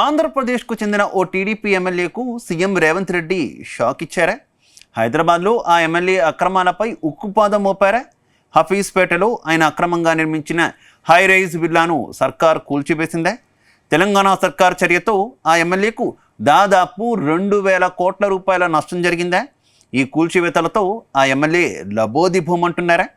ఆంధ్రప్రదేశ్కు చెందిన ఓ టీడీపీ ఎమ్మెల్యేకు సీఎం రేవంత్ రెడ్డి షాక్ ఇచ్చారా? హైదరాబాద్లో ఆ ఎమ్మెల్యే అక్రమాలపై ఉక్కుపాదం మోపారా? హఫీజ్పేటలో ఆయన అక్రమంగా నిర్మించిన హైరైజ్ విల్లాను సర్కార్ కూల్చివేసిందా? తెలంగాణ సర్కార్ చర్యతో ఆ ఎమ్మెల్యేకు దాదాపు 2,000 కోట్ల రూపాయల నష్టం జరిగిందా? ఈ కూల్చివేతలతో ఆ ఎమ్మెల్యే లబోదిబోమంటున్నారా?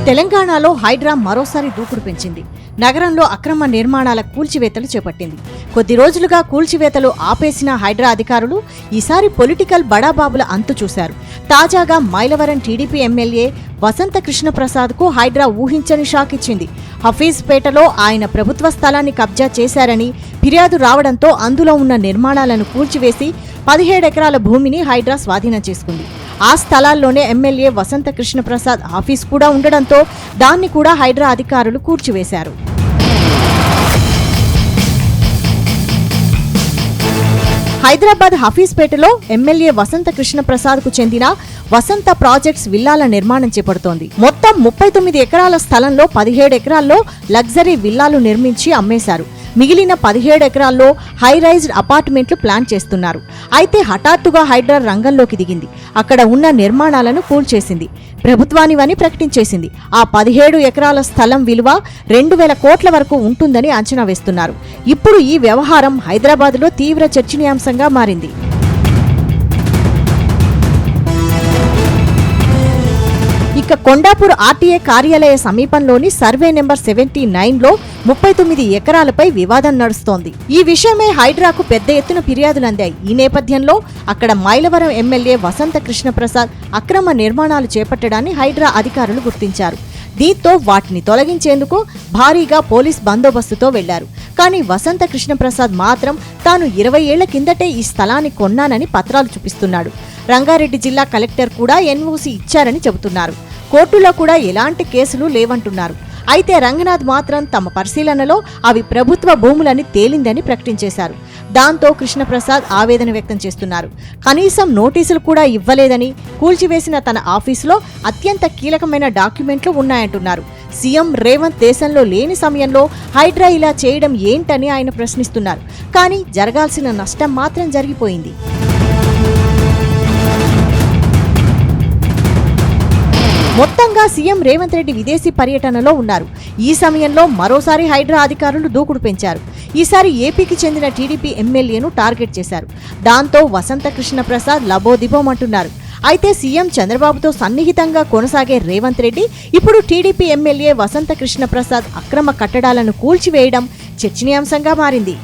తెలంగాణలో హైడ్రా మరోసారి దూకుడు పెంచింది. నగరంలో అక్రమ నిర్మాణాల కూల్చివేతలు చేపట్టింది. కొద్ది రోజులుగా కూల్చివేతలు ఆపేసిన హైడ్రా అధికారులు ఈసారి పొలిటికల్ బడాబాబుల అంతు చూశారు. తాజాగా మైలవరం టీడీపీ ఎమ్మెల్యే వసంత కృష్ణప్రసాద్కు హైడ్రా ఊహించని షాక్ ఇచ్చింది. హఫీజ్పేటలో ఆయన ప్రభుత్వ స్థలాన్ని కబ్జా చేశారని ఫిర్యాదు రావడంతో అందులో ఉన్న నిర్మాణాలను కూల్చివేసి 17 ఎకరాల భూమిని హైడ్రా స్వాధీనం చేసుకుంది. ఆ స్థలాల్లోనే ఎమ్మెల్యే వసంత కృష్ణప్రసాద్ ఆఫీస్ కూడా ఉండడంతో దాన్ని కూడా హైడ్రా అధికారులు కూల్చివేశారు. హైదరాబాద్ హఫీజ్పేటలో ఎమ్మెల్యే వసంత కృష్ణప్రసాద్కు చెందిన వసంత ప్రాజెక్ట్స్ విల్లాల నిర్మాణం చేపడుతోంది. మొత్తం 39 ఎకరాల స్థలంలో 17 ఎకరాల్లో లగ్జరీ విల్లాలు నిర్మించి అమ్మేశారు. మిగిలిన 17 ఎకరాల్లో హైరైజ్డ్ అపార్ట్మెంట్లు ప్లాన్ చేస్తున్నారు. అయితే హఠాత్తుగా హైడ్రా రంగంలోకి దిగింది. అక్కడ ఉన్న నిర్మాణాలను కూల్చేసింది. ప్రభుత్వానివని ప్రకటించేసింది. ఆ 17 ఎకరాల స్థలం విలువ 2,000 కోట్ల వరకు ఉంటుందని అంచనా వేస్తున్నారు. ఇప్పుడు ఈ వ్యవహారం హైదరాబాద్లో తీవ్ర చర్చనీయాంశంగా మారింది. ఇక కొండాపూర్ ఆర్టీఏ కార్యాలయ సమీపంలోని సర్వే నెంబర్ 79లో 39 ఎకరాలపై వివాదం నడుస్తోంది. ఈ విషయమై హైడ్రాకు పెద్ద ఎత్తున ఫిర్యాదులందాయి. ఈ నేపథ్యంలో అక్కడ మైలవరం ఎమ్మెల్యే వసంత కృష్ణప్రసాద్ అక్రమ నిర్మాణాలు చేపట్టడాన్ని హైడ్రా అధికారులు గుర్తించారు. దీంతో వాటిని తొలగించేందుకు భారీగా పోలీస్ బందోబస్తుతో వెళ్లారు. కానీ వసంత కృష్ణప్రసాద్ మాత్రం తాను 20 ఏళ్ల కిందటే ఈ స్థలాన్ని కొన్నానని పత్రాలు చూపిస్తున్నాడు. రంగారెడ్డి జిల్లా కలెక్టర్ కూడా ఎన్ఓసీ ఇచ్చారని చెబుతున్నారు. కోర్టులో కూడా ఎలాంటి కేసులు లేవంటున్నారు. అయితే రంగనాథ్ మాత్రం తమ పరిశీలనలో అవి ప్రభుత్వ భూములని తేలిందని ప్రకటించేశారు. దాంతో కృష్ణప్రసాద్ ఆవేదన వ్యక్తం చేస్తున్నారు. కనీసం నోటీసులు కూడా ఇవ్వలేదని, కూల్చివేసిన తన ఆఫీసులో అత్యంత కీలకమైన డాక్యుమెంట్లు ఉన్నాయంటున్నారు. సీఎం రేవంత్ దేశంలో లేని సమయంలో హైడ్రా ఇలా చేయడం ఏంటని ఆయన ప్రశ్నిస్తున్నారు. కానీ జరగాల్సిన నష్టం మాత్రం జరిగిపోయింది. మొత్తంగా సీఎం రేవంత్ రెడ్డి విదేశీ పర్యటనలో ఉన్నారు. ఈ సమయంలో మరోసారి హైడ్రా అధికారులు దూకుడు పెంచారు. ఈసారి ఏపీకి చెందిన టీడీపీ ఎమ్మెల్యేను టార్గెట్ చేశారు. దాంతో వసంత కృష్ణప్రసాద్ లబోదిబోమంటున్నారు. అయితే సీఎం చంద్రబాబుతో సన్నిహితంగా కొనసాగే రేవంత్ రెడ్డి ఇప్పుడు టీడీపీ ఎమ్మెల్యే వసంత కృష్ణప్రసాద్ అక్రమ కట్టడాలను కూల్చివేయడం చర్చనీయాంశంగా మారింది.